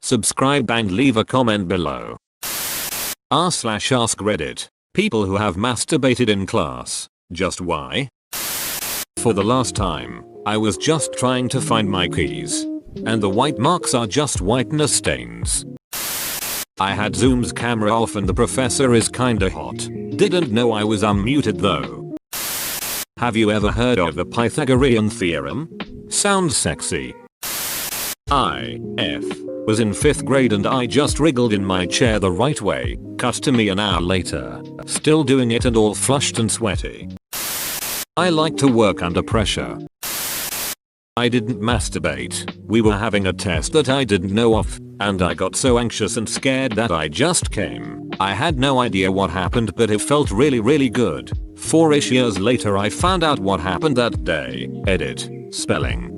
subscribe and leave a comment below. r/AskReddit. People who have masturbated in class. Just why? For the last time, I was just trying to find my keys. And the white marks are just whiteness stains. I had Zoom's camera off and the professor is kinda hot. Didn't know I was unmuted though. Have you ever heard of the Pythagorean theorem? Sounds sexy. I was in 5th grade and I just wriggled in my chair the right way. Cut to me an hour later, still doing it and all flushed and sweaty. I like to work under pressure. I didn't masturbate. We were having a test that I didn't know of, and I got so anxious and scared that I just came. I had no idea what happened, but it felt really good. 4-ish years later I found out what happened that day. Edit. Spelling.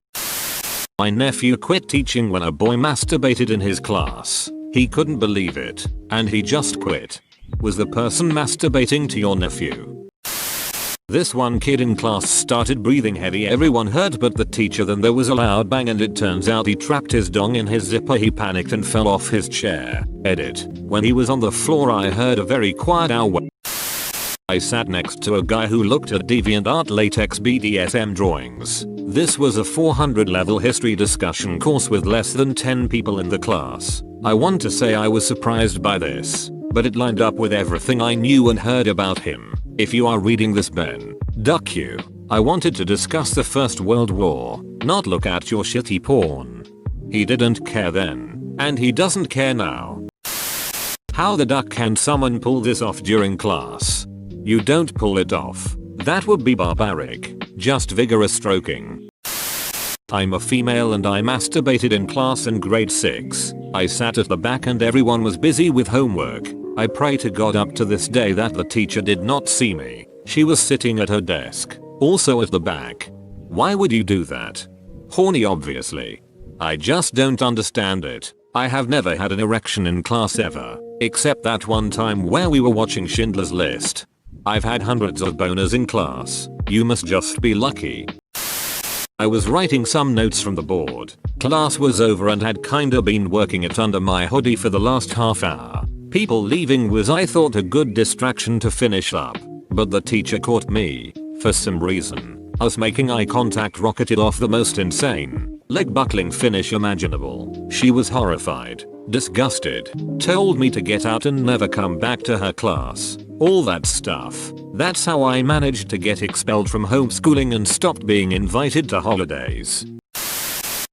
My nephew quit teaching when a boy masturbated in his class. He couldn't believe it, and he just quit. Was the person masturbating to your nephew? This one kid in class started breathing heavy, everyone heard but the teacher, then there was a loud bang and it turns out he trapped his dong in his zipper. He panicked and fell off his chair. Edit. When he was on the floor I heard a very quiet ow. I sat next to a guy who looked at DeviantArt latex BDSM drawings. This was a 400 level history discussion course with less than 10 people in the class. I want to say I was surprised by this, but it lined up with everything I knew and heard about him. If you are reading this, Ben, duck you. I wanted to discuss the First World War, not look at your shitty porn. He didn't care then, and he doesn't care now. How the duck can someone pull this off during class? You don't pull it off. That would be barbaric. Just vigorous stroking. I'm a female and I masturbated in class in grade 6. I sat at the back and everyone was busy with homework. I pray to God up to this day that the teacher did not see me. She was sitting at her desk, also at the back. Why would you do that? Horny, obviously. I just don't understand it. I have never had an erection in class ever, except that one time where we were watching Schindler's List. I've had hundreds of boners in class. You must just be lucky. I was writing some notes from the board. Class was over and had kinda been working it under my hoodie for the last half hour. People leaving was, I thought, a good distraction to finish up. But the teacher caught me. For some reason, us making eye contact rocketed off the most insane, leg buckling finish imaginable. She was horrified, disgusted, told me to get out and never come back to her class. All that stuff. That's how I managed to get expelled from homeschooling and stopped being invited to holidays.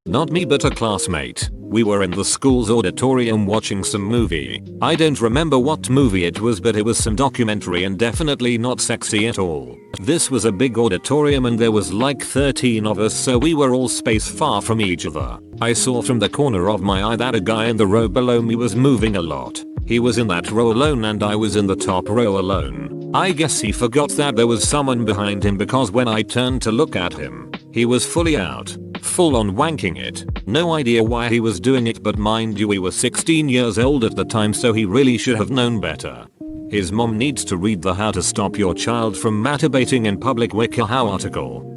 Not me but a classmate. We were in the school's auditorium watching some movie. I don't remember what movie it was, but it was some documentary and definitely not sexy at all. This was a big auditorium and there was like 13 of us, so we were all spaced far from each other. I saw from the corner of my eye that a guy in the row below me was moving a lot. He was in that row alone and I was in the top row alone. I guess he forgot that there was someone behind him because when I turned to look at him, he was fully out. Full on wanking it. No idea why he was doing it, but mind you we were 16 years old at the time, so he really should have known better. His mom needs to read the How to Stop Your Child from Masturbating in Public WikiHow article.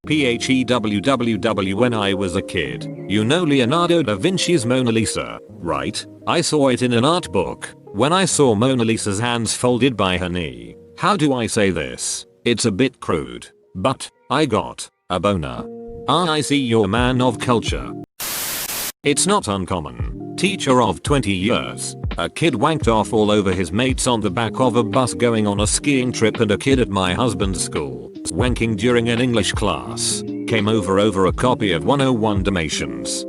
PHEWWW. When I was a kid, you know Leonardo da Vinci's Mona Lisa, right? I saw it in an art book. When I saw Mona Lisa's hands folded by her knee. How do I say this? It's a bit crude, but I got a boner. I see you're a man of culture. It's not uncommon. Teacher of 20 years. A kid wanked off all over his mates on the back of a bus going on a skiing trip, and a kid at my husband's school, wanking during an English class, came over a copy of 101 Dalmatians.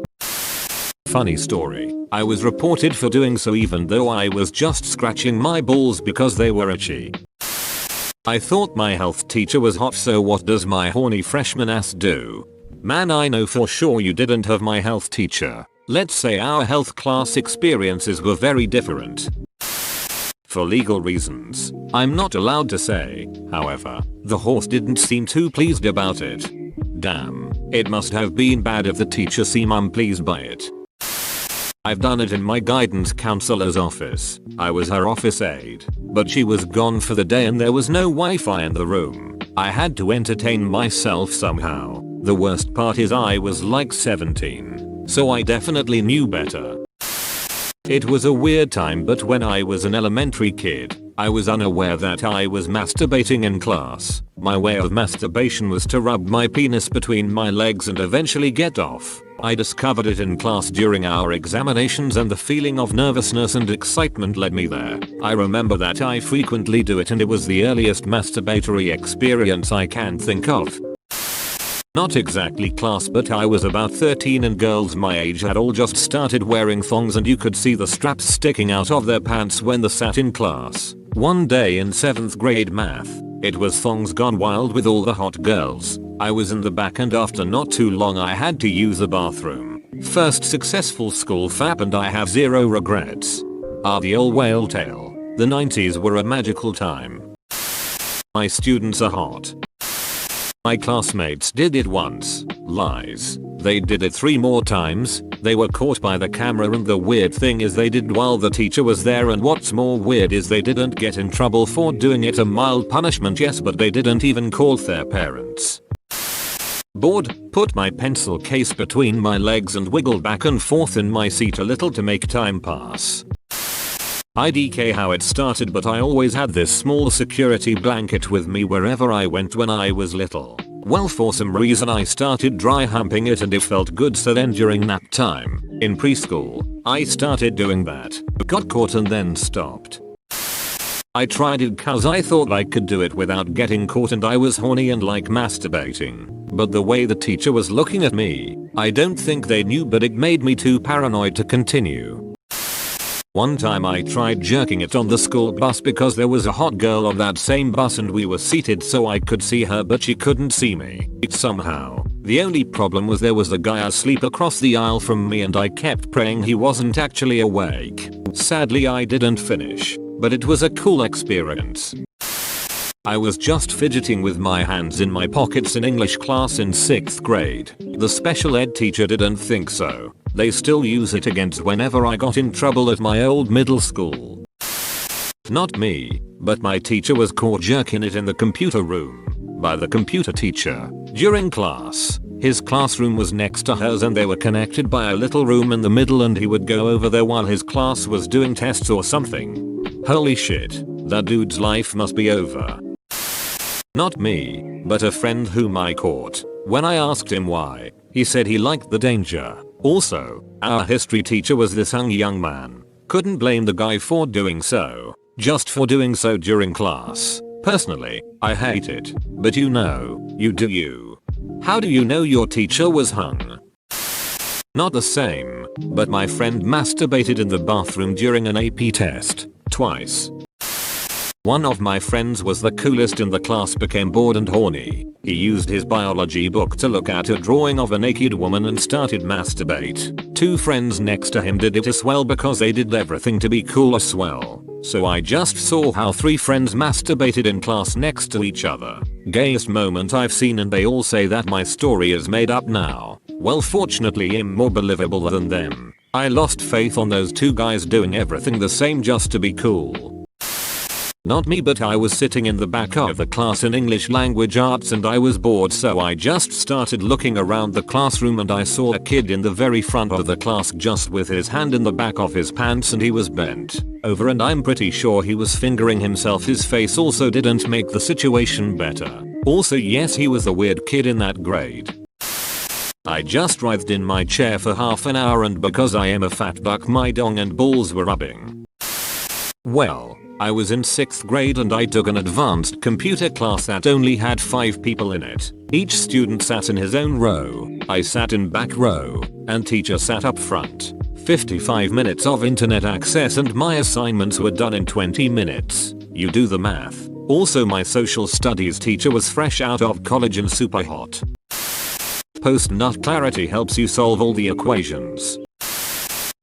Funny story. I was reported for doing so even though I was just scratching my balls because they were itchy. I thought my health teacher was hot, so what does my horny freshman ass do? Man, I know for sure you didn't have my health teacher. Let's say our health class experiences were very different. For legal reasons, I'm not allowed to say. However, the horse didn't seem too pleased about it. Damn, it must have been bad if the teacher seemed unpleased by it. I've done it in my guidance counselor's office. I was her office aide, but she was gone for the day and there was no Wi-Fi in the room. I had to entertain myself somehow. The worst part is I was like 17, so I definitely knew better. It was a weird time, but when I was an elementary kid, I was unaware that I was masturbating in class. My way of masturbation was to rub my penis between my legs and eventually get off. I discovered it in class during our examinations, and the feeling of nervousness and excitement led me there. I remember that I frequently do it, and it was the earliest masturbatory experience I can think of. Not exactly class, but I was about 13 and girls my age had all just started wearing thongs, and you could see the straps sticking out of their pants when they sat in class. One day in 7th grade math, it was thongs gone wild with all the hot girls. I was in the back, and after not too long I had to use the bathroom. First successful school fap, and I have zero regrets. The old whale tale. The 90s were a magical time. My students are hot. My classmates did it once. Lies. They did it 3 more times. They were caught by the camera, and the weird thing is they did while the teacher was there, and what's more weird is they didn't get in trouble for doing it. A mild punishment, yes, but they didn't even call their parents. Bored, put my pencil case between my legs and wiggled back and forth in my seat a little to make time pass. IDK how it started, but I always had this small security blanket with me wherever I went when I was little. Well, for some reason I started dry humping it and it felt good, so then during nap time, in preschool, I started doing that, got caught and then stopped. I tried it cause I thought I could do it without getting caught, and I was horny and like masturbating. But the way the teacher was looking at me, I don't think they knew, but it made me too paranoid to continue. One time I tried jerking it on the school bus because there was a hot girl on that same bus and we were seated so I could see her, but she couldn't see me somehow. The only problem was there was a guy asleep across the aisle from me, and I kept praying he wasn't actually awake. Sadly I didn't finish, but it was a cool experience. I was just fidgeting with my hands in my pockets in English class in 6th grade. The special ed teacher didn't think so. They still use it against whenever I got in trouble at my old middle school. Not me, but my teacher was caught jerking it in the computer room by the computer teacher during class. His classroom was next to hers and they were connected by a little room in the middle, and he would go over there while his class was doing tests or something. Holy shit, that dude's life must be over. Not me, but a friend whom I caught. When I asked him why, he said he liked the danger. Also, our history teacher was this young man. Couldn't blame the guy for doing so, just for doing so during class. Personally, I hate it, but you know, you do you. How do you know your teacher was hung? Not the same, but my friend masturbated in the bathroom during an AP test, twice. One of my friends was the coolest in the class, became bored and horny. He used his biology book to look at a drawing of a naked woman and started masturbate. 2 friends next to him did it as well because they did everything to be cool as well. So I just saw how 3 friends masturbated in class next to each other. Gayest moment I've seen, and they all say that my story is made up now. Well, fortunately I'm more believable than them. I lost faith on those 2 guys doing everything the same just to be cool. Not me, but I was sitting in the back of the class in English language arts and I was bored, so I just started looking around the classroom and I saw a kid in the very front of the class just with his hand in the back of his pants, and he was bent over and I'm pretty sure he was fingering himself. His face also didn't make the situation better. Also, yes, he was the weird kid in that grade. I just writhed in my chair for half an hour, and because I am a fat buck my dong and balls were rubbing. Well, I was in 6th grade and I took an advanced computer class that only had 5 people in it. Each student sat in his own row. I sat in back row, and teacher sat up front. 55 minutes of internet access and my assignments were done in 20 minutes. You do the math. Also, my social studies teacher was fresh out of college and super hot. Post-nut clarity helps you solve all the equations.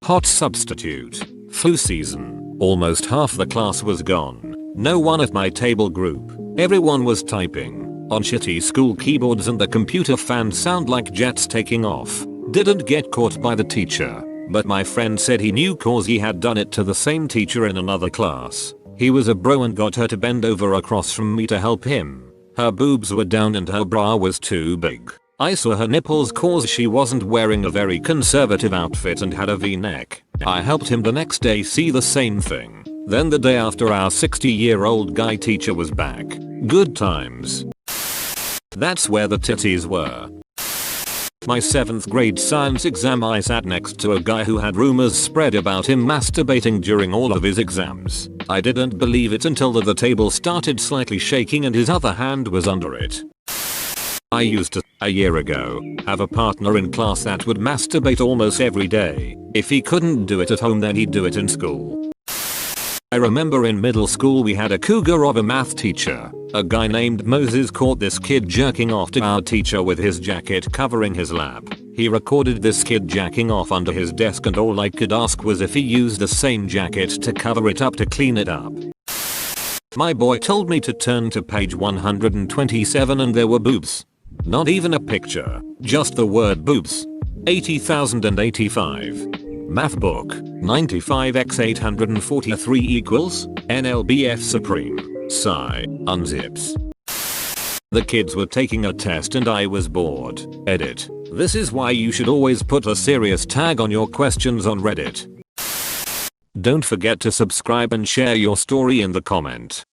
Hot substitute. Flu season. Almost half the class was gone. No one at my table group. Everyone was typing on shitty school keyboards and the computer fans sound like jets taking off. Didn't get caught by the teacher, but my friend said he knew cause he had done it to the same teacher in another class. He was a bro and got her to bend over across from me to help him. Her boobs were down and her bra was too big. I saw her nipples cause she wasn't wearing a very conservative outfit and had a v-neck. I helped him the next day see the same thing. Then the day after, our 60-year-old guy teacher was back. Good times. That's where the titties were. My 7th grade science exam, I sat next to a guy who had rumors spread about him masturbating during all of his exams. I didn't believe it until the table started slightly shaking and his other hand was under it. I used to, a year ago, have a partner in class that would masturbate almost every day. If he couldn't do it at home, then he'd do it in school. I remember in middle school we had a cougar of a math teacher. A guy named Moses caught this kid jerking off to our teacher with his jacket covering his lap. He recorded this kid jacking off under his desk, and all I could ask was if he used the same jacket to cover it up to clean it up. My boy told me to turn to page 127 and there were boobs. Not even a picture, just the word boobs. 80,085. Math book, 95x843 equals, NLBF supreme, sigh, unzips. The kids were taking a test and I was bored. Edit. This is why you should always put a serious tag on your questions on Reddit. Don't forget to subscribe and share your story in the comment.